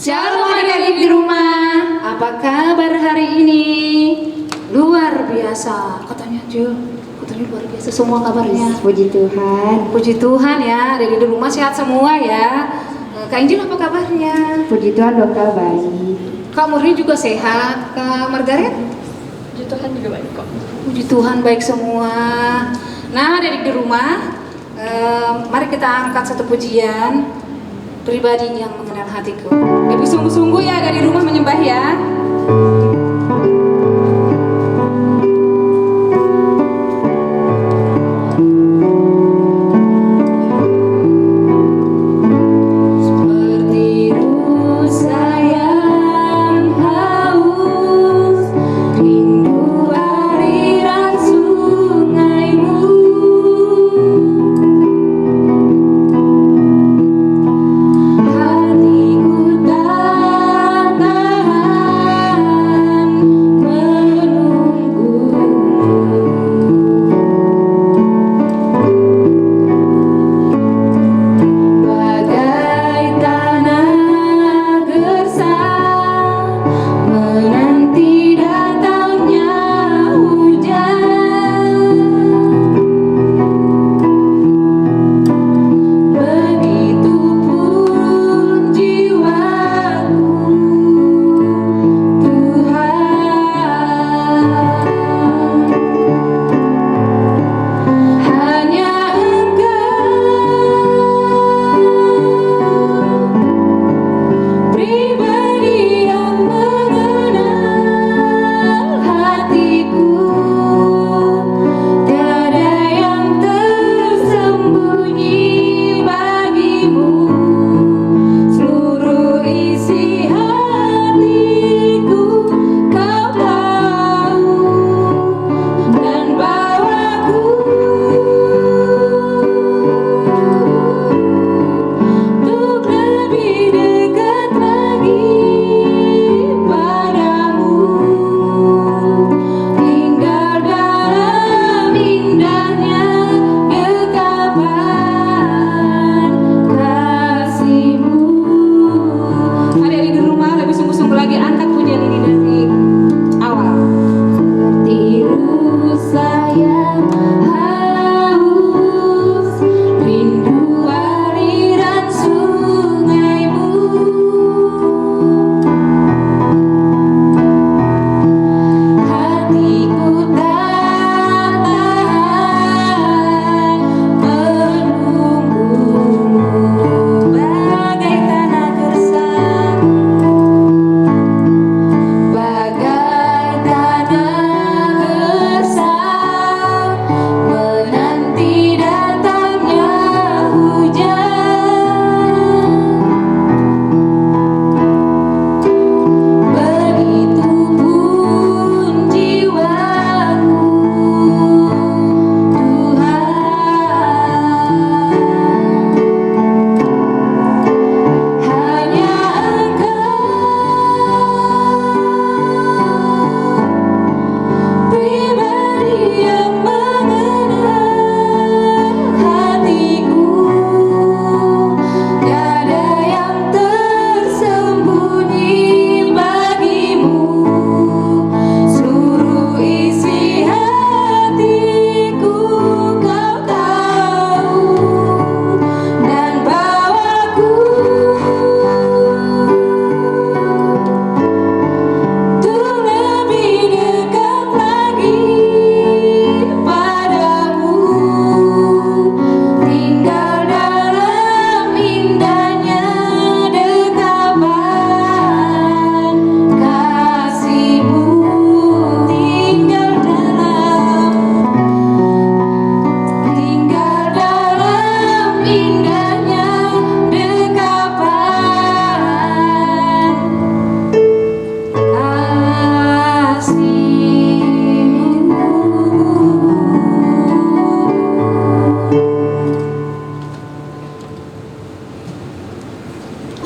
Shalom adik-adik di rumah. Apa kabar hari ini? Luar biasa. Katanya luar biasa semua kabarnya. Puji Tuhan. Puji Tuhan ya. Dari di rumah sehat semua ya. Kak Injil apa kabarnya? Puji Tuhan dokter baik. Kak Murni juga sehat. Kak Margaret? Puji Tuhan juga baik kok. Puji Tuhan baik semua. Nah adik di rumah, mari kita angkat satu pujian pribadi yang mengenal hatiku. Lebih sungguh-sungguh ya dari rumah menyembah ya.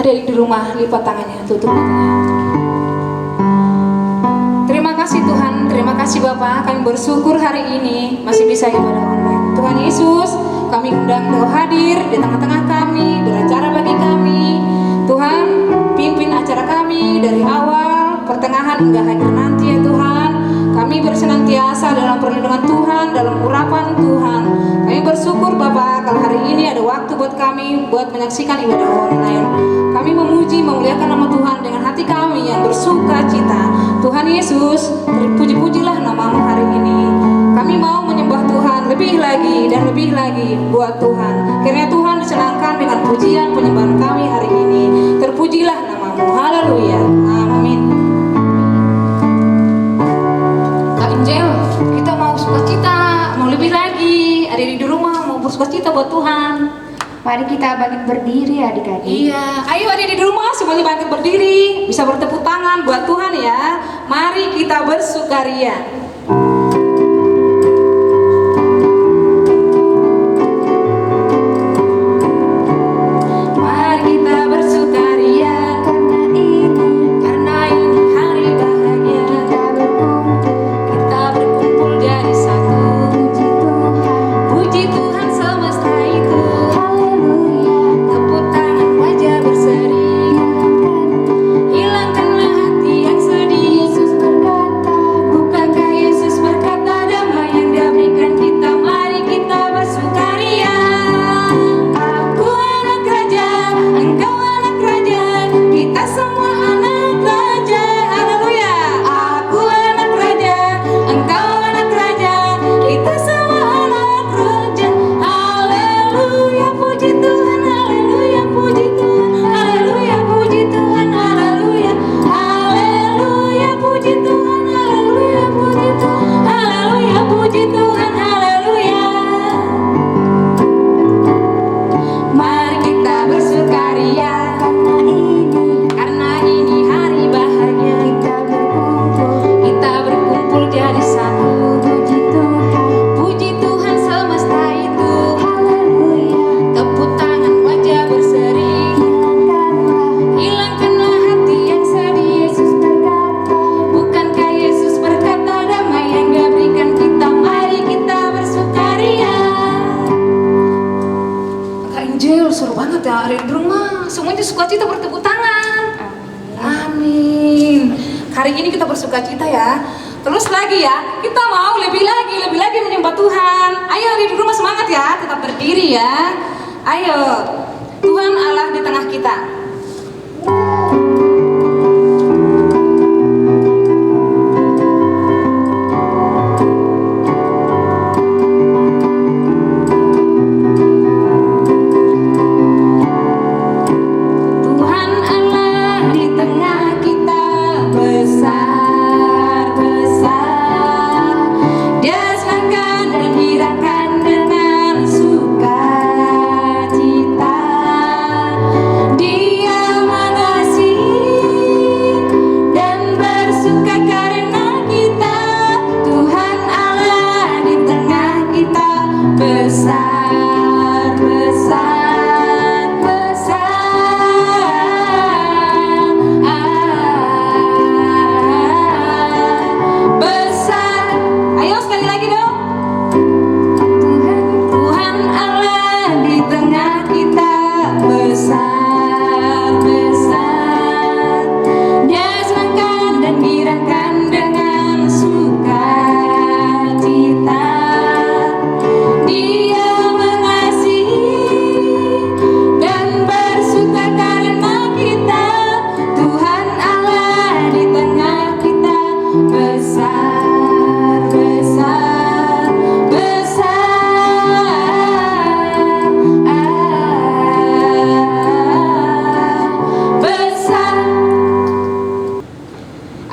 Adik di rumah lipat tangannya, tutup matanya. Terima kasih Tuhan, terima kasih Bapak. Kami bersyukur hari ini masih bisa ibadah online. Tuhan Yesus, kami undang Engkau hadir di tengah-tengah kami, beracara bagi kami. Tuhan, pimpin acara Tuhan hingga akhir nanti ya Tuhan. Kami bersenantiasa dalam perlindungan Tuhan, dalam urapan Tuhan. Kami bersyukur Bapak kalau hari ini ada waktu buat kami buat menyaksikan ibadah online. Kami memuji, memuliakan nama Tuhan dengan hati kami yang bersuka cita. Tuhan Yesus, terpuji-pujilah namamu hari ini. Kami mau menyembah Tuhan lebih lagi dan lebih lagi buat Tuhan. Kiranya Tuhan disenangkan dengan pujian penyembahan kami hari ini. Terpujilah namamu. Haleluya. Amin. Kak Injel, kita mau sukacita, mau lebih lagi. Adik-adik di rumah mau bersukacita buat Tuhan. Mari kita bangkit berdiri adik-adik. Iya, ayo adik-adik di rumah semuanya bangkit berdiri. Bisa bertepuk tangan buat Tuhan ya. Mari kita bersukaria. Hari di rumah semuanya sukacita bertepuk tangan. Amin. Hari ini kita bersukacita ya. Terus lagi ya, kita mau lebih lagi menyembah Tuhan. Ayo hari di rumah semangat ya, tetap berdiri ya. Ayo, Tuhan Allah di tengah kita.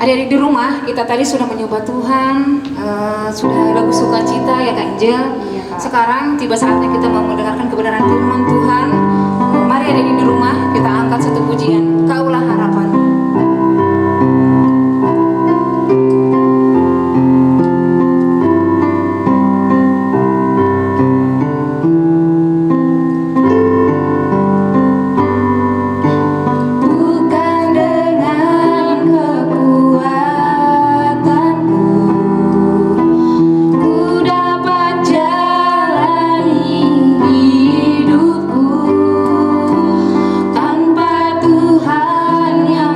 Adik-adik di rumah, kita tadi sudah menyembah Tuhan, sudah lagu sukacita ya Kak Injel. Iya, Kak. Sekarang tiba saatnya kita mau mendengarkan kebenaran firman Tuhan. Mari adik-adik di rumah, kita angkat satu pujian, Kaulah Harapan. Tanpa Tuhan yang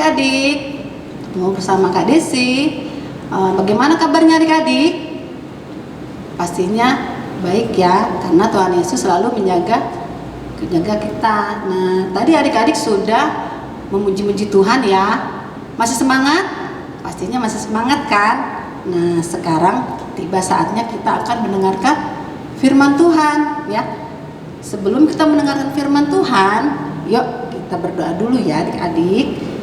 adik-adik? Mau bersama Kak Desi. Bagaimana kabarnya adik-adik? Pastinya baik ya, karena Tuhan Yesus selalu menjaga kita. Nah, tadi adik-adik sudah memuji-muji Tuhan ya. Masih semangat? Pastinya masih semangat kan? Nah, sekarang tiba saatnya kita akan mendengarkan firman Tuhan ya. Sebelum kita mendengarkan firman Tuhan, yuk kita berdoa dulu ya adik-adik.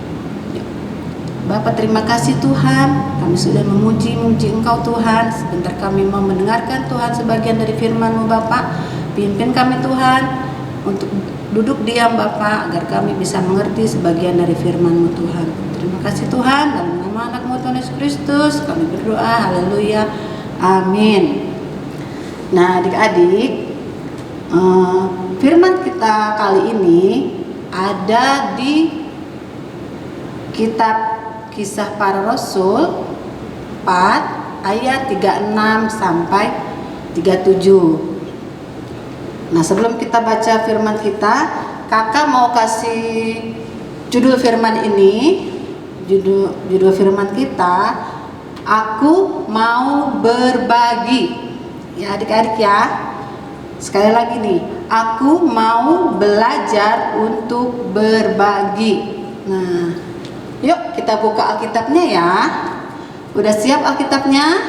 Bapak, terima kasih Tuhan, kami sudah memuji-muji Engkau Tuhan. Sebentar kami mau mendengarkan Tuhan sebagian dari firman-Mu Bapak. Pimpin kami Tuhan untuk duduk diam Bapak, agar kami bisa mengerti sebagian dari firman-Mu Tuhan. Terima kasih Tuhan, dalam nama anak-Mu Tuhan Yesus Kristus kami berdoa, haleluya, amin. Nah adik-adik, firman kita kali ini ada di kitab Kisah Para Rasul 4 ayat 36 sampai 37. Nah, sebelum kita baca firman kita, kakak mau kasih judul firman ini. Judul firman kita, aku mau berbagi. Ya adik-adik ya. Sekali lagi nih, aku mau belajar untuk berbagi. Nah, yuk kita buka Alkitabnya ya. Udah siap Alkitabnya?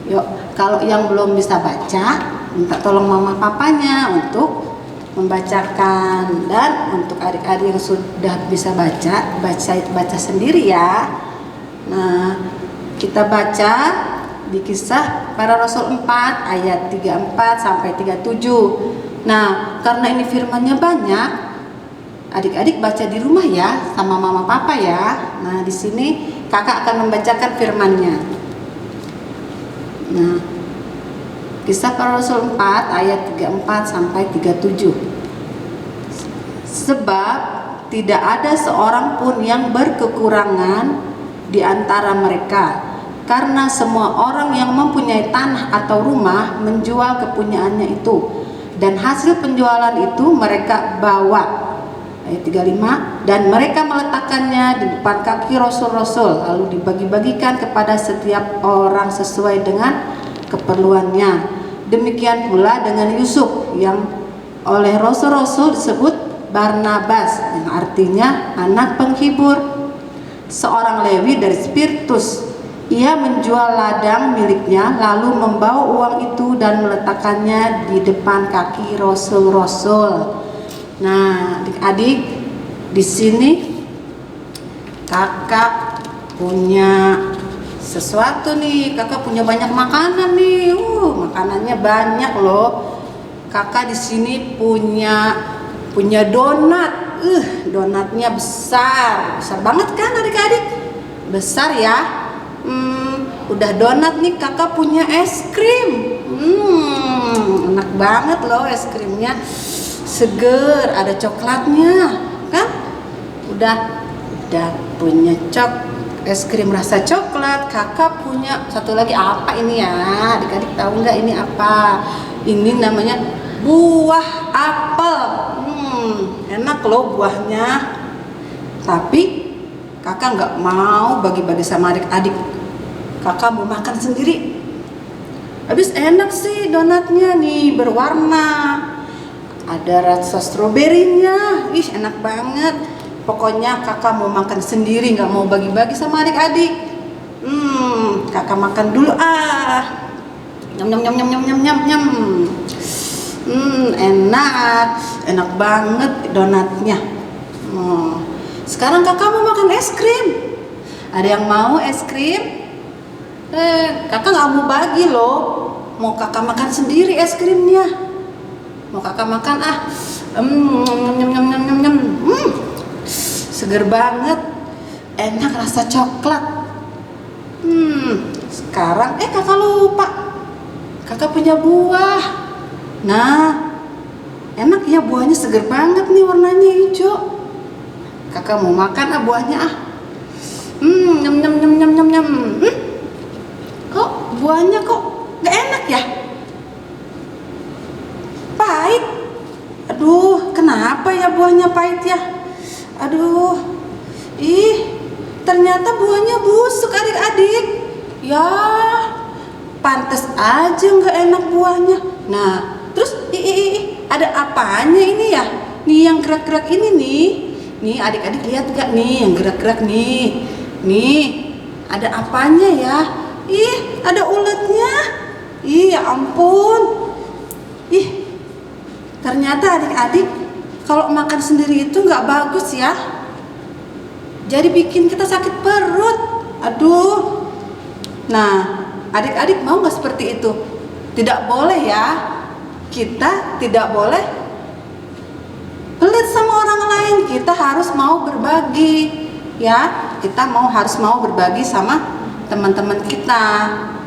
Yuk, kalau yang belum bisa baca, minta tolong mama papanya untuk membacakan. Dan untuk adik-adik yang sudah bisa baca sendiri ya. Nah, kita baca di Kisah Para Rasul 4 ayat 34 sampai 37. Nah, karena ini firmannya banyak, adik-adik baca di rumah ya sama mama papa ya. Nah, di sini kakak akan membacakan firmannya. Nah, Kisah Para Rasul 4 ayat 34 sampai 37. Sebab tidak ada seorang pun yang berkekurangan di antara mereka, karena semua orang yang mempunyai tanah atau rumah menjual kepunyaannya itu, dan hasil penjualan itu mereka bawa. Ayat 35, dan mereka meletakkannya di depan kaki rasul-rasul, lalu dibagi-bagikan kepada setiap orang sesuai dengan keperluannya. Demikian pula dengan Yusuf yang oleh rasul-rasul disebut Barnabas, yang artinya anak penghibur, seorang Lewi dari Spirtus. Ia menjual ladang miliknya, lalu membawa uang itu dan meletakkannya di depan kaki rasul-rasul. Nah, adik-adik, di sini kakak punya sesuatu nih. Kakak punya banyak makanan nih. Makanannya banyak loh. Kakak di sini punya donat. Donatnya besar banget kan adik-adik? Besar ya. Udah donat nih, kakak punya es krim. Enak banget loh es krimnya. Seger, ada coklatnya, kan? Udah punya es krim rasa coklat. Kakak punya satu lagi, apa ini ya? Adik-adik tahu nggak ini apa? Ini namanya buah apel. Enak loh buahnya. Tapi kakak nggak mau bagi-bagi sama adik-adik. Kakak mau makan sendiri. Habis enak sih donatnya nih, berwarna. Ada rasa stroberinya, enak banget. Pokoknya kakak mau makan sendiri, nggak mau bagi-bagi sama adik-adik. Kakak makan dulu Nyam nyam nyam nyam nyam nyam nyam nyam. Enak banget donatnya. Sekarang kakak mau makan es krim. Ada yang mau es krim? Kakak nggak mau bagi loh. Mau kakak makan sendiri es krimnya. Mau kakak makan nyam nyam nyam nyam nyam. Seger banget, enak rasa coklat. Sekarang kakak lupa, kakak punya buah. Nah, enak ya buahnya, seger banget nih, warnanya hijau. Kakak mau makan buahnya nyam nyam nyam nyam nyam nyam. Kok buahnya kok gak enak ya? Pahit. Aduh, kenapa ya buahnya pahit ya? Aduh, Ih, ternyata buahnya busuk adik-adik. Ya, pantes aja nggak enak buahnya. Nah, terus ada apanya ini ya? Nih yang gerak-gerak ini nih. Nih adik-adik lihat gak nih yang gerak-gerak nih. Nih, ada apanya ya? Ih, ada uletnya. Ih, ya ampun. Ih, ternyata adik-adik kalau makan sendiri itu nggak bagus ya. Jadi bikin kita sakit perut. Aduh. Nah, adik-adik mau nggak seperti itu? Tidak boleh ya. Kita tidak boleh pelit sama orang lain. Kita harus mau berbagi. Ya, kita harus mau berbagi sama teman-teman kita.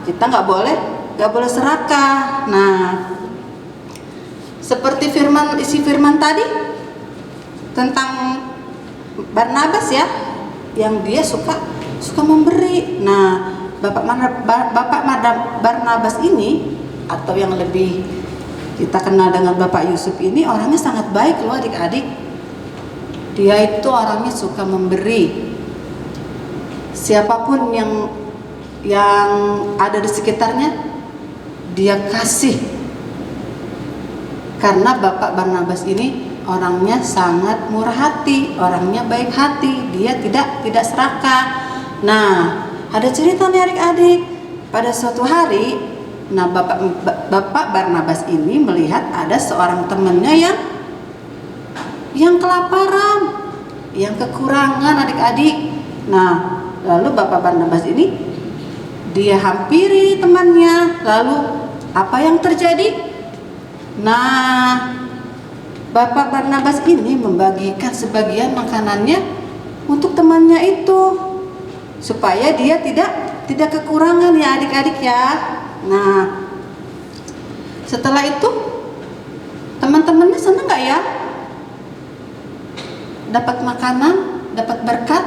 Kita nggak boleh serakah. Nah, seperti isi firman tadi tentang Barnabas ya, yang dia suka memberi. Nah, Bapak Barnabas ini, atau yang lebih kita kenal dengan Bapak Yusuf ini, orangnya sangat baik loh adik-adik. Dia itu orangnya suka memberi. Siapapun yang ada di sekitarnya, dia kasih. Karena Bapak Barnabas ini orangnya sangat murah hati, orangnya baik hati, dia tidak serakah. Nah, ada cerita nih adik-adik. Pada suatu hari, nah Bapak Barnabas ini melihat ada seorang temannya yang kelaparan, yang kekurangan adik-adik. Nah, lalu Bapak Barnabas ini dia hampiri temannya. Lalu apa yang terjadi? Nah, Bapak Barnabas ini membagikan sebagian makanannya untuk temannya itu, supaya dia tidak kekurangan ya adik-adik ya. Nah, setelah itu teman-temannya senang nggak ya? Dapat makanan, dapat berkat?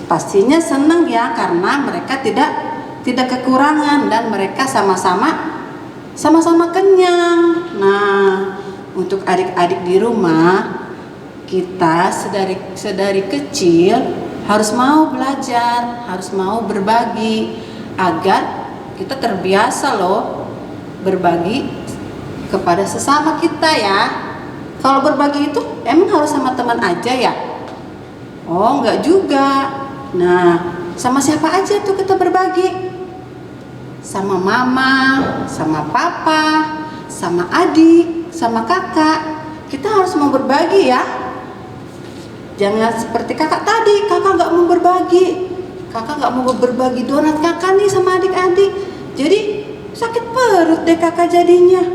Pastinya senang ya, karena mereka tidak kekurangan dan mereka sama-sama kenyang. Nah, untuk adik-adik di rumah, kita sedari kecil harus mau belajar, harus mau berbagi, agar kita terbiasa loh berbagi kepada sesama kita ya. Kalau berbagi itu emang harus sama teman aja ya? Oh, enggak juga. Nah, sama siapa aja tuh kita berbagi? Sama mama, sama papa, sama adik, sama kakak. Kita harus mau berbagi ya. Jangan seperti kakak tadi, kakak nggak mau berbagi. Kakak nggak mau berbagi donat kakak nih sama adik-adik. Jadi sakit perut deh kakak jadinya.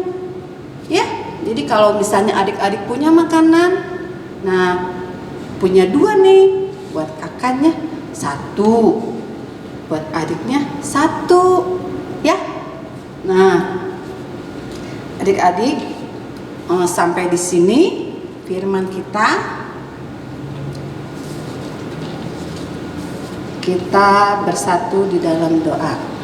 Ya, jadi kalau misalnya adik-adik punya makanan, nah punya 2 nih, buat kakaknya 1, buat adiknya 1. Ya, nah adik-adik, sampai di sini firman kita. Kita bersatu di dalam doa.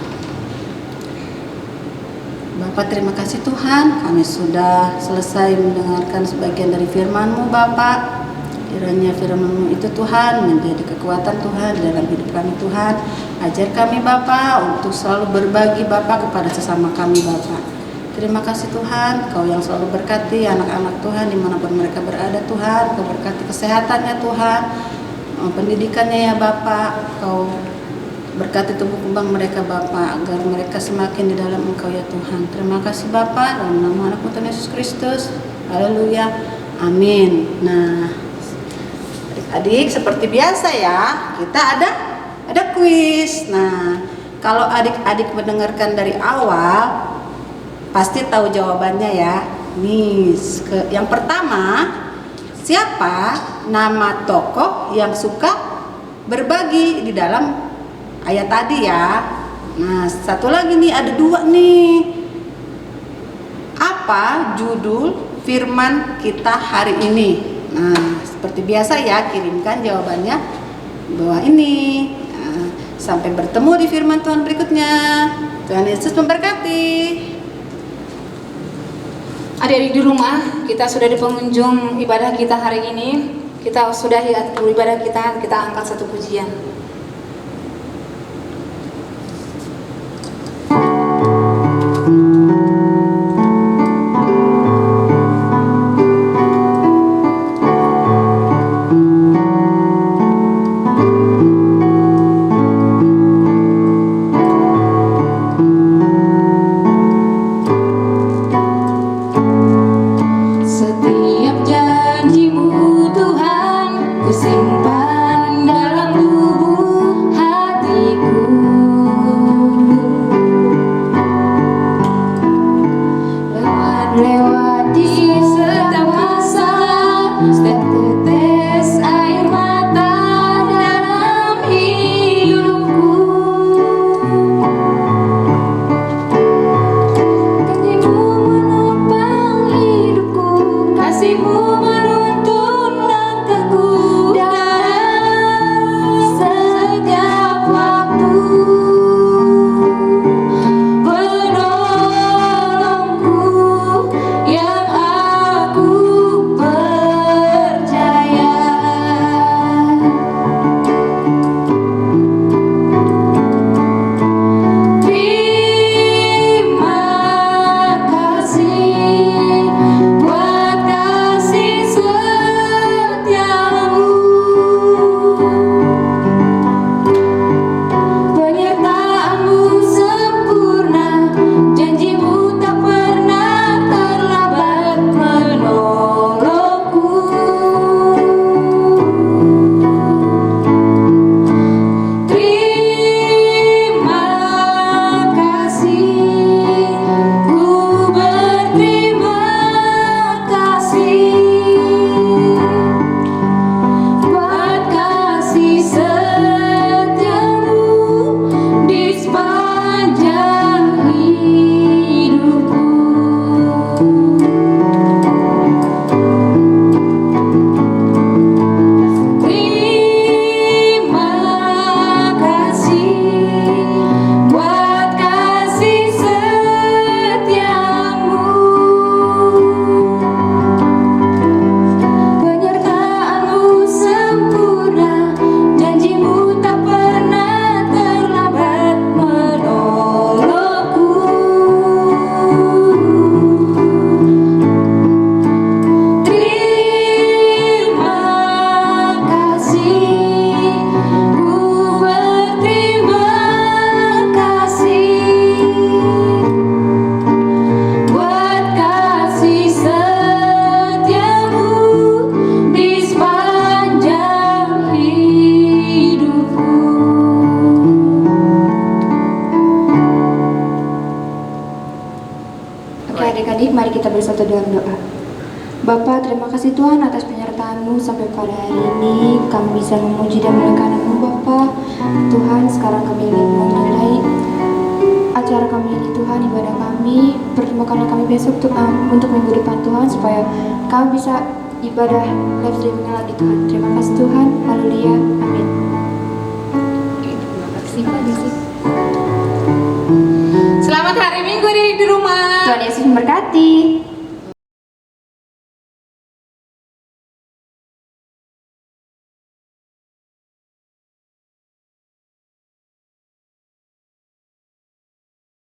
Bapak, terima kasih Tuhan, kami sudah selesai mendengarkan sebagian dari firman-Mu Bapak. Kiranya firman-Mu itu Tuhan menjadi kekuatan Tuhan dalam hidup kami Tuhan. Ajar kami Bapak untuk selalu berbagi Bapak kepada sesama kami Bapak. Terima kasih Tuhan, Kau yang selalu berkati anak-anak Tuhan dimanapun mereka berada Tuhan. Kau berkati kesehatannya Tuhan, pendidikannya ya Bapak. Kau berkati tubuh kembang mereka Bapak, agar mereka semakin di dalam Engkau ya Tuhan. Terima kasih Bapak, dalam nama anak Tuhan Yesus Kristus. Haleluya, amin. Nah adik-adik, seperti biasa ya, kita ada kuis. Nah, kalau adik-adik mendengarkan dari awal, pasti tahu jawabannya ya. Nih, yang pertama, siapa nama tokoh yang suka berbagi di dalam ayat tadi ya? Nah, satu lagi nih, ada 2 nih. Apa judul firman kita hari ini? Nah, seperti biasa ya, kirimkan jawabannya di bawah ini. Nah, sampai bertemu di firman Tuhan berikutnya. Tuhan Yesus memberkati. Adik-adik di rumah, kita sudah di penghujung ibadah kita hari ini. kita sudahi ibadah kita angkat satu pujian. Setiap janjimu Tuhan ku simpan dalam lubuk hatiku. Lewati setiap masalah, setiap tetes air mata dalam hidupku. Kasihmu menopang hidupku, kasihmu menuntun langkahku dalam setiap waktu. Penolongku yang aku percaya. Terima kasih buat kasih setiamu, penyertaanmu sempurna, janjimu tak pernah terlambat menolongku. Terima kasih, ku berterima kasih buat kasih setiamu di sepanjang hidupku. Terima kasih buat kasih setiamu, penyertaanmu sempurna, janjimu tak pernah terlambat menolongku. Terima kasih, ku berterima kasih buat kasih setiamu di sepanjang hidupku. Oke adik-adik, mari kita bersatu dalam doa. Bapa, terima kasih Tuhan atas penyertaan-Mu sampai pada hari ini kami bisa memuji dan memuliakan Mu Bapa. Tuhan, sekarang kami ingin menilai acara kami ini Tuhan, ibadah kami, pertemukanlah kami besok untuk minggu depan Tuhan, supaya kami bisa ibadah live streaming lagi Tuhan. Terima kasih Tuhan, haleluya, amin. Terima kasih. Selamat hari Minggu di rumah. Tuhan Yesus memberkati.